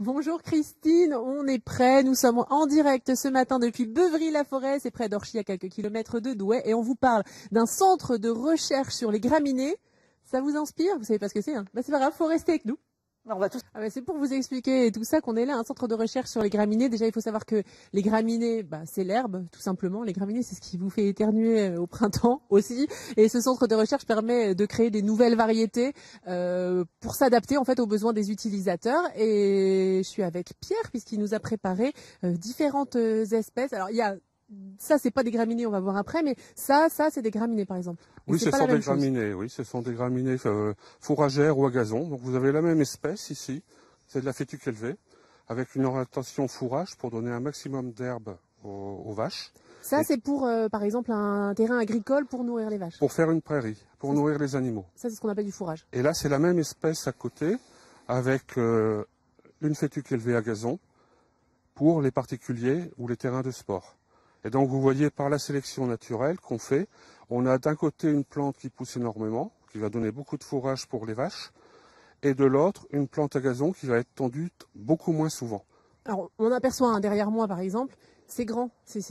Bonjour Christine, on est prêts, nous sommes en direct ce matin depuis Beuvry-la-Forêt, c'est près d'Orchy à quelques kilomètres de Douai et on vous parle d'un centre de recherche sur les graminées. Ça vous inspire? Vous savez pas ce que c'est, hein? C'est pas grave, faut rester avec nous. On va tous... C'est pour vous expliquer tout ça qu'on est là, un centre de recherche sur les graminées. Déjà, il faut savoir que les graminées, c'est l'herbe, tout simplement. Les graminées, c'est ce qui vous fait éternuer au printemps aussi. Et ce centre de recherche permet de créer des nouvelles variétés pour s'adapter en fait aux besoins des utilisateurs. Et je suis avec Pierre puisqu'il nous a préparé différentes espèces. Alors, il y a ça, c'est pas des graminées, on va voir après, mais ça, c'est des graminées, par exemple. Oui, ce sont des graminées. Oui, ce sont des graminées fourragères ou à gazon. Donc, vous avez la même espèce ici. C'est de la fétuque élevée, avec une orientation fourrage pour donner un maximum d'herbe aux vaches. Ça, c'est pour, par exemple, un terrain agricole pour nourrir les vaches. Pour faire une prairie, pour nourrir les animaux. Ça, c'est ce qu'on appelle du fourrage. Et là, c'est la même espèce à côté, avec une fétuque élevée à gazon pour les particuliers ou les terrains de sport. Et donc vous voyez par la sélection naturelle qu'on fait, on a d'un côté une plante qui pousse énormément, qui va donner beaucoup de fourrage pour les vaches, et de l'autre une plante à gazon qui va être tondue beaucoup moins souvent. Alors on aperçoit derrière moi par exemple, c'est grand, c'est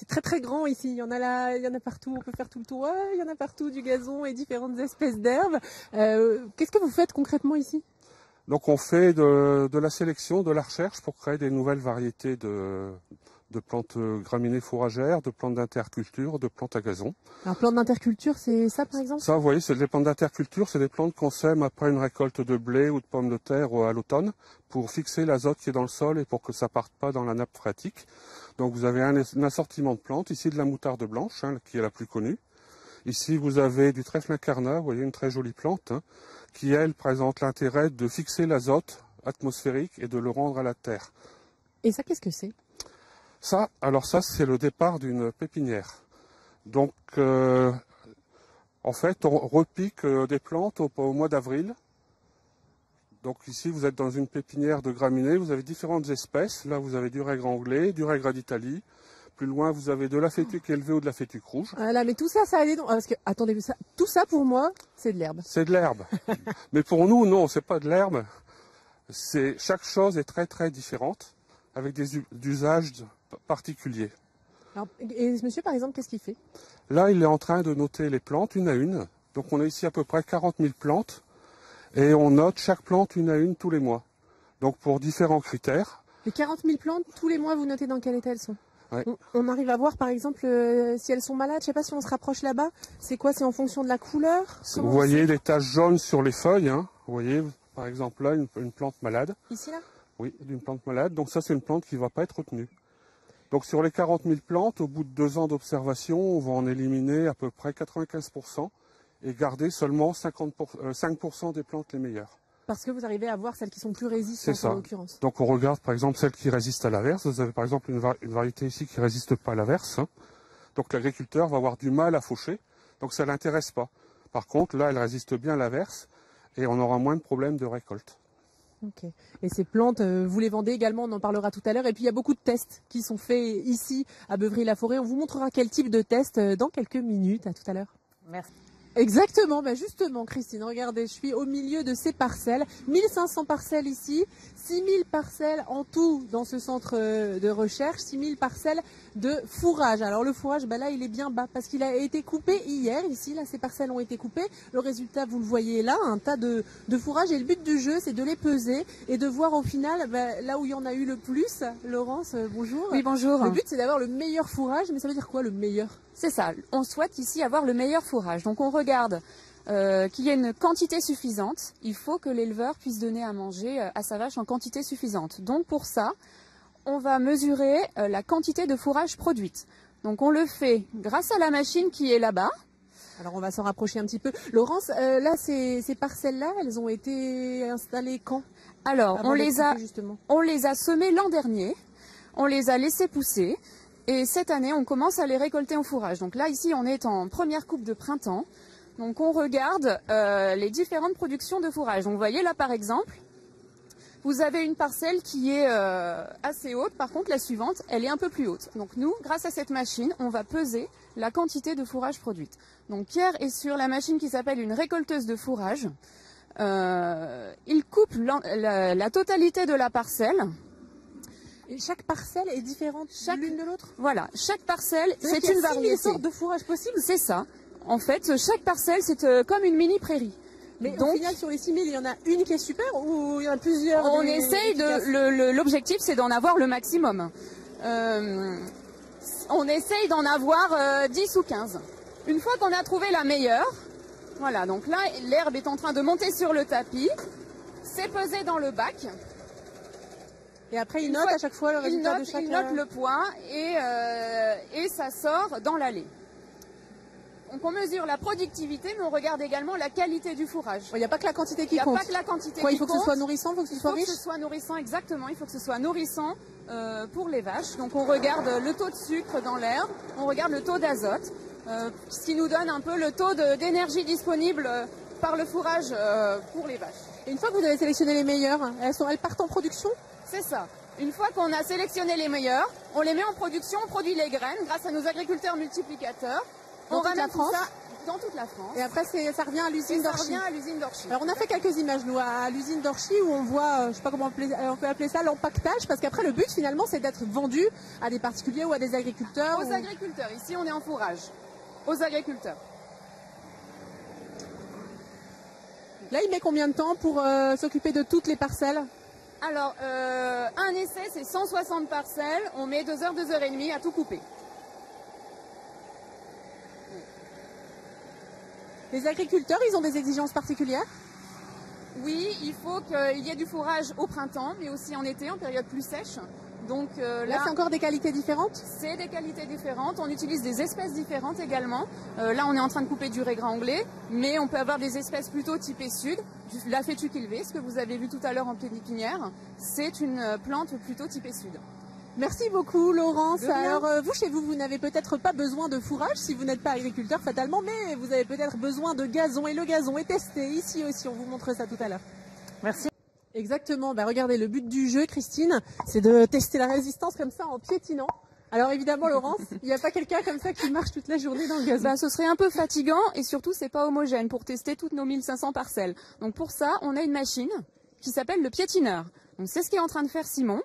très très grand ici, il y en a là, il y en a partout, on peut faire tout le tour, il y en a partout du gazon et différentes espèces d'herbes. Qu'est-ce que vous faites concrètement ici ? Donc on fait de la sélection, de la recherche pour créer des nouvelles variétés de plantes graminées fourragères, de plantes d'interculture, de plantes à gazon. Alors plantes d'interculture, c'est ça par exemple? Ça, vous voyez, c'est des plantes d'interculture, c'est des plantes qu'on sème après une récolte de blé ou de pommes de terre à l'automne pour fixer l'azote qui est dans le sol et pour que ça parte pas dans la nappe phréatique. Donc vous avez un assortiment de plantes, ici de la moutarde blanche, qui est la plus connue. Ici vous avez du trèfle incarnat, vous voyez une très jolie plante, qui elle présente l'intérêt de fixer l'azote atmosphérique et de le rendre à la terre. Et ça, qu'est-ce que c'est ? Ça, c'est le départ d'une pépinière. Donc, en fait, on repique des plantes au mois d'avril. Donc ici, vous êtes dans une pépinière de graminées, vous avez différentes espèces. Là, vous avez du règre anglais, du règre d'Italie. Plus loin, vous avez de la fétuque élevée ou de la fétuque rouge. Là, mais tout ça, ça allait donc. Parce que, attendez, tout ça pour moi, c'est de l'herbe. C'est de l'herbe. Mais pour nous, non, c'est pas de l'herbe. Chaque chose est très très différente, avec des usages particuliers. Alors, et ce monsieur, par exemple, qu'est-ce qu'il fait? Là, il est en train de noter les plantes une à une. Donc, on a ici à peu près 40 000 plantes. Et on note chaque plante une à une tous les mois. Donc, pour différents critères. Les 40 000 plantes, tous les mois, vous notez dans quel état elles sont? Ouais. On arrive à voir, par exemple, si elles sont malades. Je ne sais pas si on se rapproche là-bas. C'est quoi? C'est en fonction de la couleur? Vous voyez les taches jaunes sur les feuilles. Vous voyez, par exemple, là, une plante malade. Ici, là? Oui, d'une plante malade. Donc, ça, c'est une plante qui ne va pas être retenue. Donc sur les 40 000 plantes, au bout de 2 ans d'observation, on va en éliminer à peu près 95% et garder seulement 5% des plantes les meilleures. Parce que vous arrivez à voir celles qui sont plus résistantes en l'occurrence. Donc on regarde par exemple celles qui résistent à l'averse. Vous avez par exemple une variété ici qui ne résiste pas à l'averse. Donc l'agriculteur va avoir du mal à faucher, donc ça ne l'intéresse pas. Par contre là, elle résiste bien à l'averse et on aura moins de problèmes de récolte. Ok. Et ces plantes, vous les vendez également, on en parlera tout à l'heure. Et puis il y a beaucoup de tests qui sont faits ici à Beuvry-la-Forêt. On vous montrera quel type de tests dans quelques minutes. À tout à l'heure. Merci. Exactement, justement Christine, regardez, je suis au milieu de ces parcelles, 1500 parcelles ici, 6000 parcelles en tout dans ce centre de recherche, 6000 parcelles de fourrage. Alors le fourrage, là il est bien bas parce qu'il a été coupé hier, ici, là ces parcelles ont été coupées. Le résultat, vous le voyez là, un tas de fourrage et le but du jeu c'est de les peser et de voir au final là où il y en a eu le plus. Laurence, bonjour. Oui, bonjour. Le but c'est d'avoir le meilleur fourrage, mais ça veut dire quoi le meilleur ? C'est ça, on souhaite ici avoir le meilleur fourrage. Donc on regarde qu'il y ait une quantité suffisante. Il faut que l'éleveur puisse donner à manger à sa vache en quantité suffisante. Donc pour ça, on va mesurer la quantité de fourrage produite. Donc on le fait grâce à la machine qui est là-bas. Alors on va s'en rapprocher un petit peu. Laurence, là ces parcelles-là, elles ont été installées quand? Alors on les a semées l'an dernier, on les a laissées pousser. Et cette année, on commence à les récolter en fourrage. Donc là, ici, on est en première coupe de printemps. Donc on regarde les différentes productions de fourrage. Donc vous voyez là, par exemple, vous avez une parcelle qui est assez haute. Par contre, la suivante, elle est un peu plus haute. Donc nous, grâce à cette machine, on va peser la quantité de fourrage produite. Donc Pierre est sur la machine qui s'appelle une récolteuse de fourrage. Il coupe la totalité de la parcelle. Et chaque parcelle est différente l'une de l'autre? Voilà, chaque parcelle, c'est une variété. Il y a 6 000 sortes de fourrage possibles? C'est ça. En fait, chaque parcelle, c'est comme une mini prairie. Mais donc, au final, sur les 6 000, il y en a une qui est super ou il y en a plusieurs? On essaye l'objectif, c'est d'en avoir le maximum. On essaye d'en avoir 10 ou 15. Une fois qu'on a trouvé la meilleure, voilà, donc là, l'herbe est en train de monter sur le tapis. C'est pesé dans le bac. Et après, il note à chaque fois le résultat de chaque... Il note le poids et ça sort dans l'allée. Donc on mesure la productivité, mais on regarde également la qualité du fourrage. Il n'y a pas que la quantité qui compte. Il n'y a pas que la quantité qui il faut que ce soit nourrissant, il faut que ce soit riche. Il faut que ce soit nourrissant, exactement. Il faut que ce soit nourrissant pour les vaches. Donc on regarde le taux de sucre dans l'herbe, on regarde le taux d'azote, ce qui nous donne un peu le taux d'énergie disponible par le fourrage pour les vaches. Et une fois que vous avez sélectionné les meilleures, elles partent en production? C'est ça. Une fois qu'on a sélectionné les meilleures, on les met en production, on produit les graines grâce à nos agriculteurs multiplicateurs. On ramène tout ça dans toute la France. Et après, ça revient à l'usine d'Orchy. Alors, on a fait quelques images, nous, à l'usine d'Orchy, où on voit, je sais pas comment on peut appeler ça, l'empaquetage, parce qu'après, le but, finalement, c'est d'être vendu à des particuliers ou à des agriculteurs. Aux agriculteurs. Ici, on est en fourrage. Aux agriculteurs. Là, il met combien de temps pour s'occuper de toutes les parcelles? Alors, un essai, c'est 160 parcelles. On met 2 heures, 2 heures et demie à tout couper. Les agriculteurs, ils ont des exigences particulières? Oui, il faut qu'il y ait du fourrage au printemps, mais aussi en été, en période plus sèche. Donc là, c'est encore des qualités différentes? C'est des qualités différentes. On utilise des espèces différentes également. Là, on est en train de couper du raigrand anglais, mais on peut avoir des espèces plutôt typées sud. La fétu kilvé, ce que vous avez vu tout à l'heure en pépinière, c'est une plante plutôt typée sud. Merci beaucoup Laurence. Alors vous, chez vous, vous n'avez peut-être pas besoin de fourrage si vous n'êtes pas agriculteur fatalement, mais vous avez peut-être besoin de gazon, et le gazon est testé ici aussi, on vous montre ça tout à l'heure. Merci. Exactement, regardez, le but du jeu, Christine, c'est de tester la résistance comme ça en piétinant. Alors évidemment Laurence, il n'y a pas quelqu'un comme ça qui marche toute la journée dans le gazon. Ce serait un peu fatigant et surtout c'est pas homogène pour tester toutes nos 1500 parcelles. Donc pour ça, on a une machine qui s'appelle le piétineur. Donc c'est ce qu'est en train de faire Simon.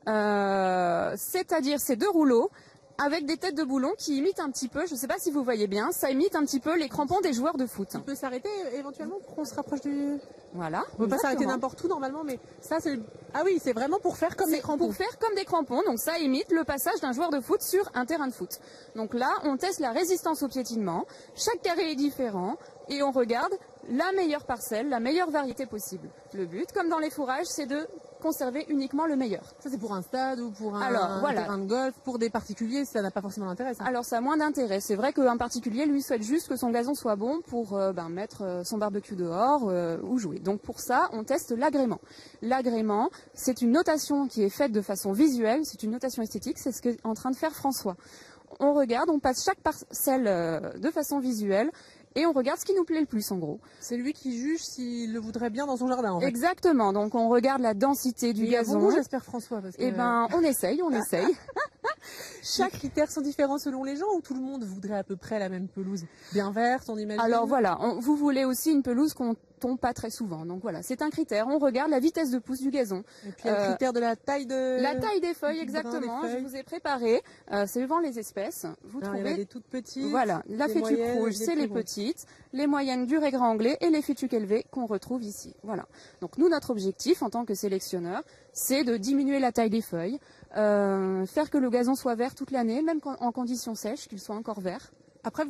C'est-à-dire ces 2 rouleaux avec des têtes de boulon qui imitent un petit peu, je ne sais pas si vous voyez bien, ça imite un petit peu les crampons des joueurs de foot. On peut s'arrêter éventuellement pour qu'on se rapproche du... Voilà. On ne peut pas s'arrêter n'importe où normalement, mais ça c'est... Ah oui, c'est vraiment pour faire comme des crampons. Pour faire comme des crampons, donc ça imite le passage d'un joueur de foot sur un terrain de foot. Donc là, on teste la résistance au piétinement, chaque carré est différent et on regarde la meilleure parcelle, la meilleure variété possible. Le but, comme dans les fourrages, c'est de conserver uniquement le meilleur. Ça c'est pour un stade ou pour un terrain de golf, pour des particuliers, ça n'a pas forcément d'intérêt. Alors ça a moins d'intérêt. C'est vrai qu'un particulier lui souhaite juste que son gazon soit bon pour mettre son barbecue dehors ou jouer. Donc pour ça, on teste l'agrément. L'agrément, c'est une notation qui est faite de façon visuelle, c'est une notation esthétique, c'est ce qu'est en train de faire François. On regarde, on passe chaque parcelle de façon visuelle. Et on regarde ce qui nous plaît le plus, en gros. C'est lui qui juge s'il le voudrait bien dans son jardin, en fait. Exactement. Donc, on regarde la densité du gazon. Bon goût, j'espère, François. Parce que... on essaye. Chaque critère sont différents selon les gens ou tout le monde voudrait à peu près la même pelouse? Bien verte, on imagine? Alors voilà, vous voulez aussi une pelouse qu'on tombe pas très souvent. Donc voilà, c'est un critère. On regarde la vitesse de pousse du gazon. Et puis le critère de la taille de... La taille des feuilles, exactement. Je vous ai préparé. C'est devant les espèces. Vous trouvez... Il y en a des toutes petites. Voilà, la fétu rouge, c'est les petites. Les moyennes du raigrand anglais et les fétu kilvé qu'on retrouve ici. Voilà. Donc nous, notre objectif en tant que sélectionneur, c'est de diminuer la taille des feuilles, faire que le gazon soit vert toute l'année, même en conditions sèches, qu'il soit encore vert. Après,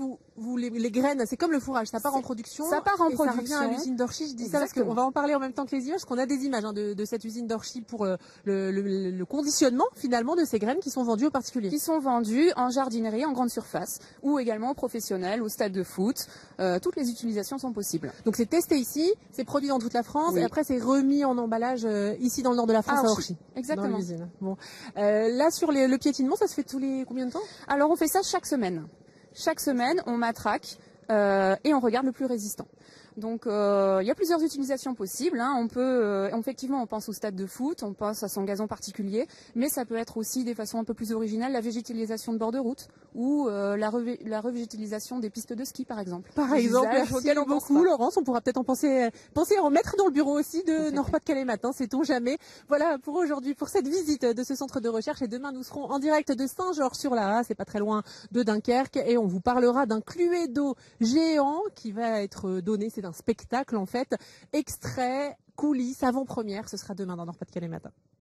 les graines, c'est comme le fourrage, ça part en production. Ça part en production. Ça revient à l'usine d'Orchy. Je dis ça parce qu'on va en parler en même temps que les images, parce qu'on a des images de cette usine d'Orchy pour le conditionnement finalement de ces graines qui sont vendues aux particuliers. Qui sont vendues en jardinerie, en grande surface, ou également aux professionnels, au stade de foot. Toutes les utilisations sont possibles. Donc c'est testé ici, c'est produit dans toute la France, et après c'est remis en emballage ici dans le nord de la France à Orchy. Exactement. Dans l'usine. Bon. Là sur le piétinement, ça se fait tous les combien de temps? Alors on fait ça chaque semaine. Chaque semaine, on matraque et on regarde le plus résistant. Donc, il y a plusieurs utilisations possibles. On peut, effectivement, on pense au stade de foot, on pense à son gazon particulier, mais ça peut être aussi des façons un peu plus originales, la végétalisation de bord de route ou la revitalisation des pistes de ski par exemple. Par exemple, merci beaucoup Laurence, on pourra peut-être en penser à en mettre dans le bureau aussi de Nord-Pas-de-Calais Matin, sait-on jamais. Voilà pour aujourd'hui, pour cette visite de ce centre de recherche, et demain nous serons en direct de Saint-Georges-sur-Laa, c'est pas très loin de Dunkerque, et on vous parlera d'un Cluedo géant qui va être donné, c'est un spectacle en fait, extrait, coulisses, avant-première, ce sera demain dans Nord-Pas-de-Calais Matin.